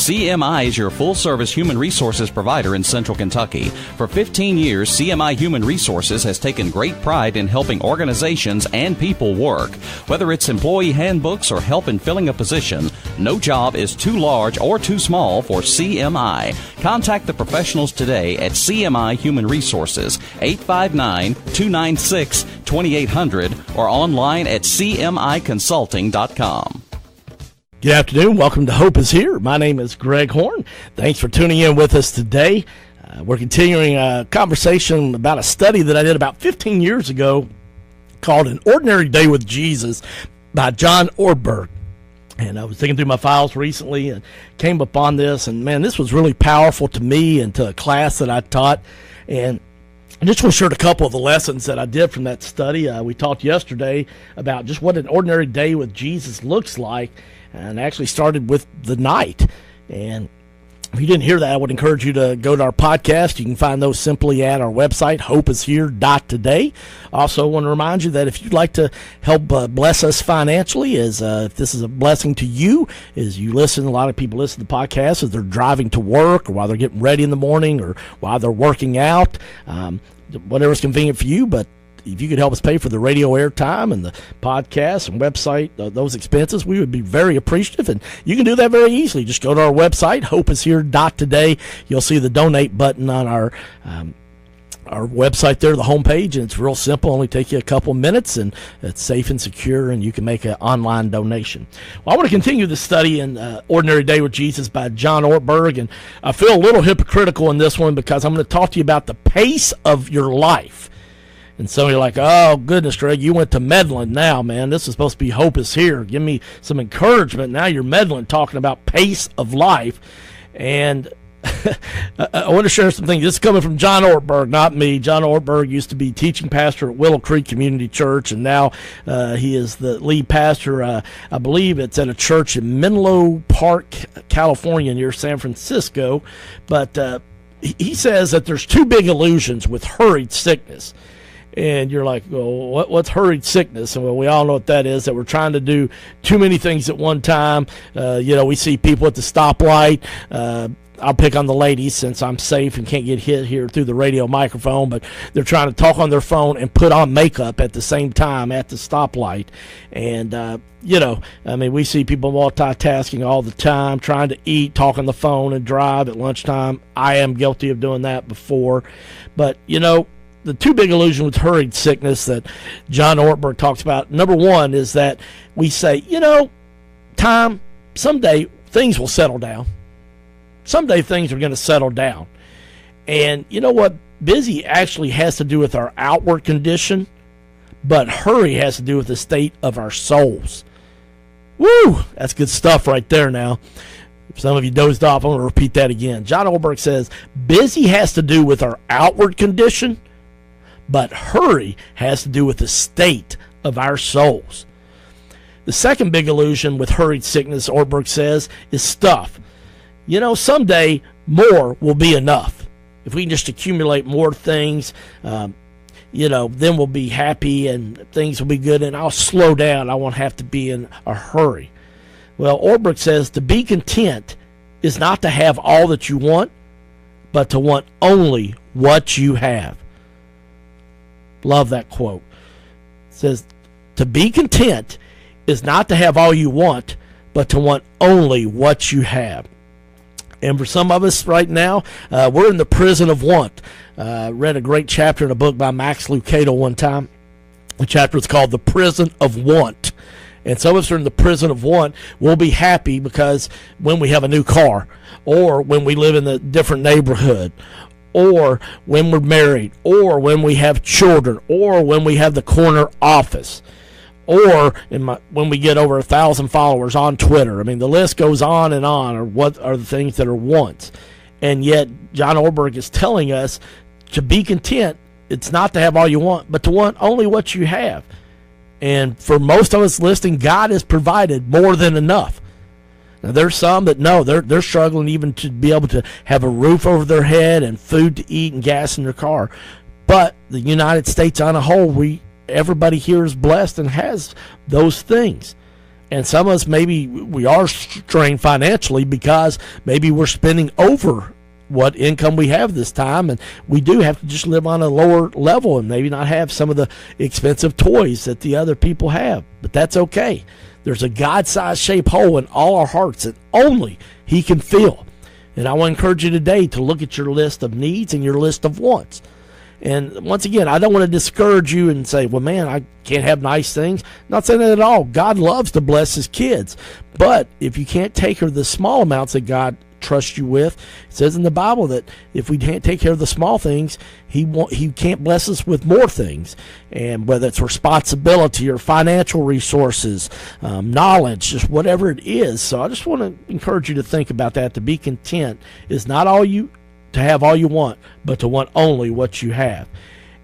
CMI is your full-service human resources provider in Central Kentucky. For 15 years, CMI Human Resources has taken great pride in helping organizations and people work. Whether it's employee handbooks or help in filling a position, no job is too large or too small for CMI. Contact the professionals today at CMI Human Resources, 859-296-2800, or online at cmiconsulting.com. Good afternoon. Welcome to Hope is Here. My name is Greg Horn. Thanks for tuning in with us today. We're continuing a conversation about a study that I did about 15 years ago called An Ordinary Day with Jesus by John Ortberg. And I was digging through my files recently and came upon this. And, man, this was really powerful to me and to a class that I taught. And I just want to share a couple of the lessons that I did from that study. We talked yesterday about just what an ordinary day with Jesus looks like, and actually started with the night. And if you didn't hear that, I would encourage you to go to our podcast. You can find those simply at our website, hopeishere.today. Also want to remind you that if you'd like to help bless us financially, if this is a blessing to you, as you listen, a lot of people listen to the podcast as they're driving to work or while they're getting ready in the morning or while they're working out, whatever's convenient for you. But if you could help us pay for the radio airtime and the podcast and website, those expenses, we would be very appreciative. And you can do that very easily. Just go to our website, hopeishere.today. You'll see the donate button on our website there, the homepage, and it's real simple. Only take you a couple minutes, and it's safe and secure, and you can make an online donation. Well, I want to continue the study in Ordinary Day with Jesus by John Ortberg, and I feel a little hypocritical in this one because I'm going to talk to you about the pace of your life. And so you're like, oh, goodness, Greg, you went to meddling now, man. This is supposed to be Hope is Here. Give me some encouragement. Now you're meddling, talking about pace of life. And I want to share some things. This is coming from John Ortberg, not me. John Ortberg used to be teaching pastor at Willow Creek Community Church, and now he is the lead pastor. I believe it's at a church in Menlo Park, California, near San Francisco. But he says that there's two big illusions with hurried sickness. And you're like, well, what's hurried sickness? And well, we all know what that is, that we're trying to do too many things at one time. We see people at the stoplight. I'll pick on the ladies since I'm safe and can't get hit here through the radio microphone, but they're trying to talk on their phone and put on makeup at the same time at the stoplight. And, we see people multitasking all the time, trying to eat, talk on the phone, and drive at lunchtime. I am guilty of doing that before. But, the two big illusions with hurried sickness that John Ortberg talks about, number one is that we say, someday things will settle down. Someday things are going to settle down. And you know what? Busy actually has to do with our outward condition, but hurry has to do with the state of our souls. Woo! That's good stuff right there now. If some of you dozed off, I'm going to repeat that again. John Ortberg says, busy has to do with our outward condition, but hurry has to do with the state of our souls. The second big illusion with hurried sickness, Ortberg says, is stuff. Someday more will be enough. If we can just accumulate more things, then we'll be happy and things will be good, and I'll slow down. I won't have to be in a hurry. Well, Ortberg says to be content is not to have all that you want, but to want only what you have. Love that quote. It says, to be content is not to have all you want, but to want only what you have. And for some of us right now, we're in the prison of want. Read a great chapter in a book by Max Lucado one time. The chapter is called The Prison of Want. And some of us are in the prison of want. We'll be happy because when we have a new car, or when we live in a different neighborhood, or when we're married, or when we have children, or when we have the corner office, or when we get over 1,000 followers on Twitter. I mean, the list goes on, or what are the things that are wants. And yet, John Ortberg is telling us to be content, it's not to have all you want, but to want only what you have. And for most of us listening, God has provided more than enough. Now, there's some that know they're struggling even to be able to have a roof over their head and food to eat and gas in their car. But the United States on a whole, everybody here is blessed and has those things. And some of us, maybe we are strained financially because maybe we're spending over what income we have this time, and we do have to just live on a lower level and maybe not have some of the expensive toys that the other people have. But that's okay. There's a God-sized shaped hole in all our hearts that only He can fill. And I want to encourage you today to look at your list of needs and your list of wants. And once again, I don't want to discourage you and say, well, man, I can't have nice things. Not saying that at all. God loves to bless His kids. But if you can't take care of the small amounts that God trusts you with, it says in the Bible that if we can't take care of the small things, He can't bless us with more things. And whether it's responsibility or financial resources, knowledge, just whatever it is. So I just want to encourage you to think about that. To be content is not to have all you want, but to want only what you have.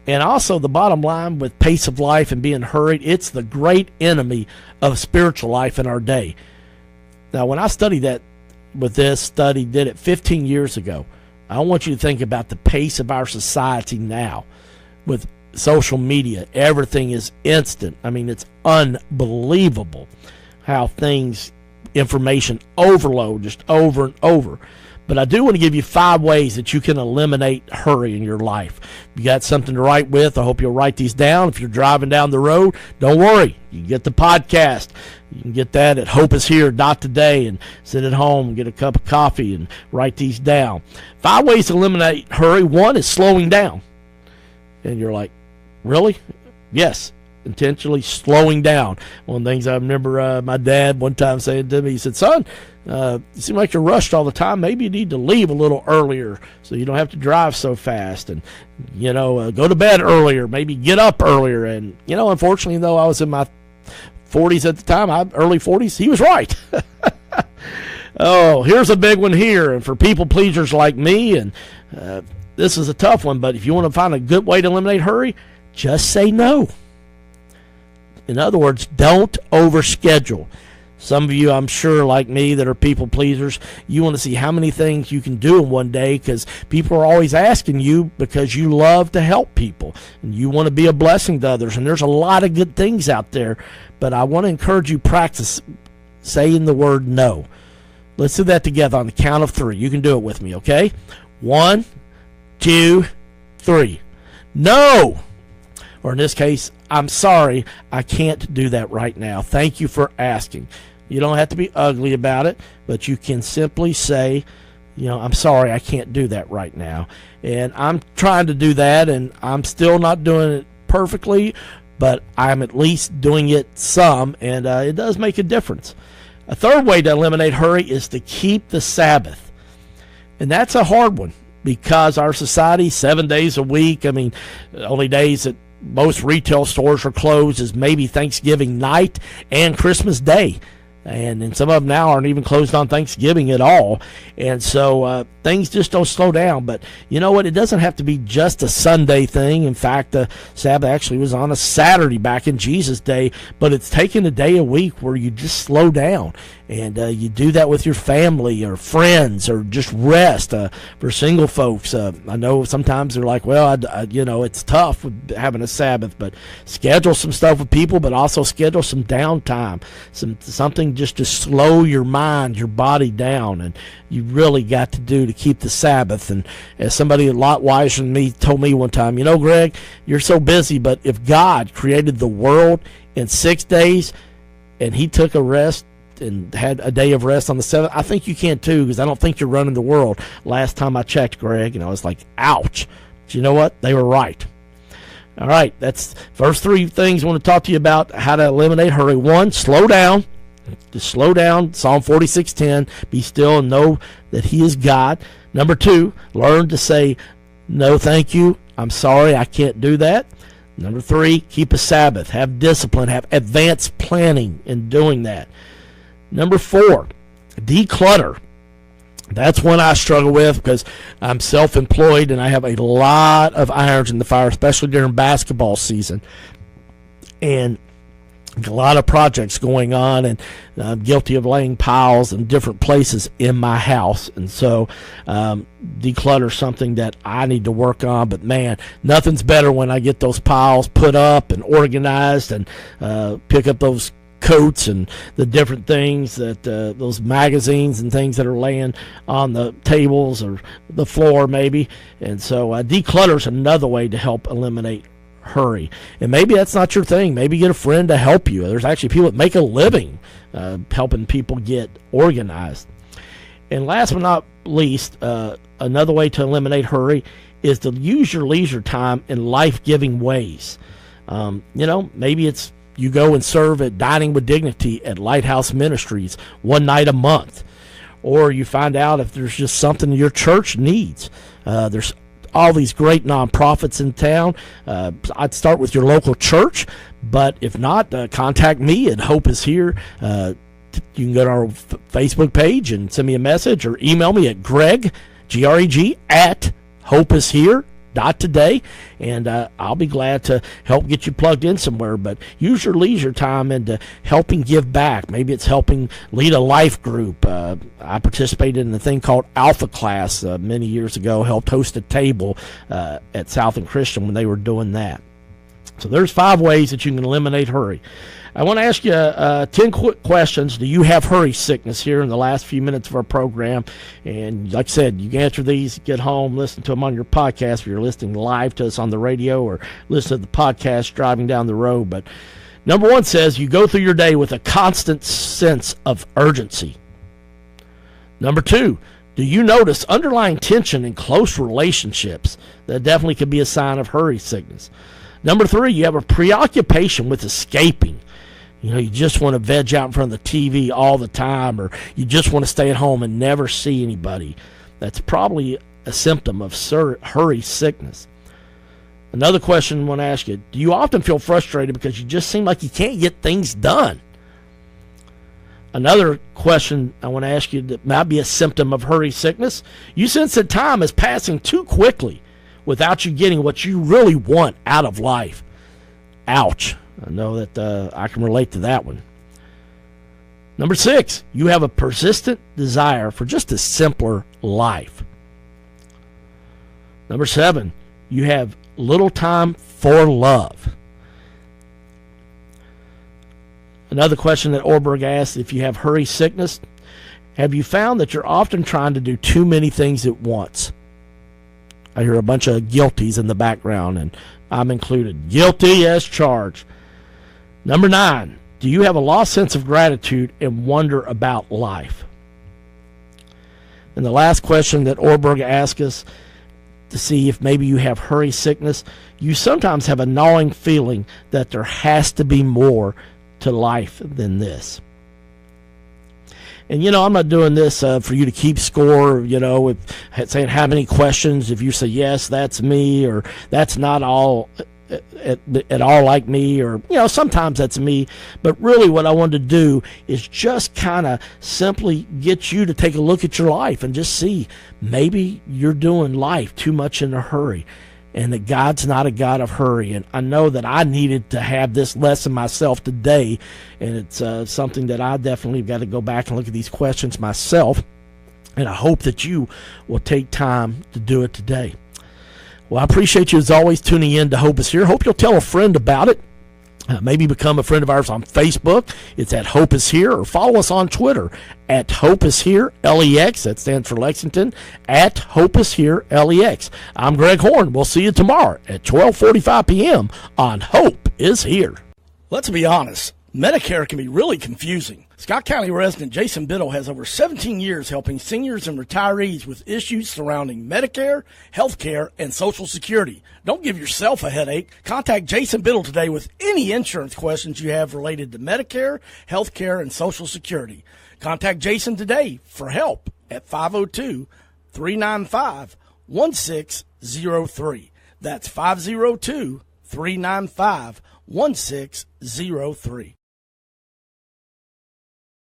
And also the bottom line with pace of life and being hurried, it's the great enemy of spiritual life in our day. Now, when I studied that with this study, did it 15 years ago, I want you to think about the pace of our society now. With social media, everything is instant. I mean, it's unbelievable how information overload just over and over. But I do want to give you 5 ways that you can eliminate hurry in your life. If you got something to write with, I hope you'll write these down. If you're driving down the road, don't worry. You can get the podcast. You can get that at hopeishere.today and sit at home and get a cup of coffee and write these down. 5 ways to eliminate hurry. 1 is slowing down. And you're like, really? Yes. Intentionally slowing down. One of the things I remember my dad one time saying to me, he said, son, you seem like you're rushed all the time. Maybe you need to leave a little earlier so you don't have to drive so fast, and go to bed earlier, maybe get up earlier. And unfortunately, though I was in my 40s at the time, early 40s, he was right. Oh, here's a big one here, and for people pleasers like me, and this is a tough one, but if you want to find a good way to eliminate hurry, just say no. In other words, don't overschedule. Some of you, I'm sure, like me, that are people pleasers, you want to see how many things you can do in one day because people are always asking you because you love to help people and you want to be a blessing to others. And there's a lot of good things out there, but I want to encourage you practice saying the word no. Let's do that together on the count of 3. You can do it with me, okay? 1, 2, 3. No! Or in this case, I'm sorry, I can't do that right now. Thank you for asking. You don't have to be ugly about it, but you can simply say, I'm sorry, I can't do that right now. And I'm trying to do that, and I'm still not doing it perfectly, but I'm at least doing it some, and it does make a difference. A third way to eliminate hurry is to keep the Sabbath. And that's a hard one because our society, 7 days a week, only days that most retail stores are closed is maybe Thanksgiving night and Christmas Day. And some of them now aren't even closed on Thanksgiving at all. And so things just don't slow down. But you know what? It doesn't have to be just a Sunday thing. In fact, the Sabbath actually was on a Saturday back in Jesus' day. But it's taking a day a week where you just slow down. And you do that with your family or friends or just rest. For single folks, I know sometimes they're like, well, it's tough with having a Sabbath. But schedule some stuff with people, but also schedule some downtime, something just to slow your mind, your body down. And you really got to do to keep the Sabbath. And as somebody a lot wiser than me told me one time, Greg, you're so busy, but if God created the world in 6 days and He took a rest and had a day of rest on the 7th, I think you can too, because I don't think you're running the world. Last time I checked, Greg, it's like, ouch. But you know what? They were right. All right, that's first 3 things I want to talk to you about how to eliminate hurry. 1, slow down. Just slow down. Psalm 46:10. Be still and know that He is God. Number 2, learn to say no, thank you. I'm sorry, I can't do that. Number 3, keep a Sabbath. Have discipline. Have advanced planning in doing that. Number 4, de-clutter. That's one I struggle with because I'm self-employed and I have a lot of irons in the fire, especially during basketball season. And a lot of projects going on, and I'm guilty of laying piles in different places in my house. And so declutter something that I need to work on. But man, nothing's better when I get those piles put up and organized and pick up those coats and the different things that those magazines and things that are laying on the tables or the floor maybe. And so declutter is another way to help eliminate hurry. And maybe that's not your thing. Maybe get a friend to help you. There's actually people that make a living helping people get organized. And last but not least, another way to eliminate hurry is to use your leisure time in life-giving ways. Maybe it's you go and serve at Dining with Dignity at Lighthouse Ministries one night a month. Or you find out if there's just something your church needs. There's all these great nonprofits in town. I'd start with your local church, but if not, contact me at Hope Is Here. You can go to our Facebook page and send me a message or email me at Greg, G-R-E-G, at hopeishere.today, and I'll be glad to help get you plugged in somewhere. But use your leisure time into helping give back. Maybe it's helping lead a life group. I participated in a thing called Alpha Class many years ago, helped host a table at Southern Christian when they were doing that. So there's 5 ways that you can eliminate hurry. I want to ask you 10 quick questions. Do you have hurry sickness here in the last few minutes of our program? And like I said, you can answer these, get home, listen to them on your podcast, if you're listening live to us on the radio or listen to the podcast driving down the road. But number 1 says you go through your day with a constant sense of urgency. Number 2, do you notice underlying tension in close relationships? That definitely could be a sign of hurry sickness. Number 3, you have a preoccupation with escaping. You just want to veg out in front of the TV all the time, or you just want to stay at home and never see anybody. That's probably a symptom of hurry sickness. Another question I want to ask you, do you often feel frustrated because you just seem like you can't get things done? Another question I want to ask you that might be a symptom of hurry sickness, you sense that time is passing too quickly without you getting what you really want out of life. Ouch. I know that I can relate to that one. Number 6, you have a persistent desire for just a simpler life. Number 7, you have little time for love. Another question that Orberg asked, if you have hurry sickness, have you found that you're often trying to do too many things at once? I hear a bunch of guilties in the background, and I'm included. Guilty as charged. Number 9, do you have a lost sense of gratitude and wonder about life? And the last question that Orberg asked us to see if maybe you have hurry sickness, you sometimes have a gnawing feeling that there has to be more to life than this. And, I'm not doing this for you to keep score, with saying how many questions. If you say, yes, that's me, or that's not all at all like me, or, sometimes that's me. But really what I wanted to do is just kind of simply get you to take a look at your life and just see maybe you're doing life too much in a hurry, and that God's not a God of hurry. And I know that I needed to have this lesson myself today, and it's something that I definitely got to go back and look at these questions myself, and I hope that you will take time to do it today. Well, I appreciate you as always tuning in to Hope Is Here. Hope you'll tell a friend about it. Maybe become a friend of ours on Facebook. It's at Hope Is Here, or follow us on Twitter at Hope Is Here LEX. That stands for Lexington, at Hope Is Here LEX. I'm Greg Horn. We'll see you tomorrow at 12:45 p.m. on Hope Is Here. Let's be honest. Medicare can be really confusing. Scott County resident Jason Biddle has over 17 years helping seniors and retirees with issues surrounding Medicare, health care, and Social Security. Don't give yourself a headache. Contact Jason Biddle today with any insurance questions you have related to Medicare, health care, and Social Security. Contact Jason today for help at 502-395-1603. That's 502-395-1603.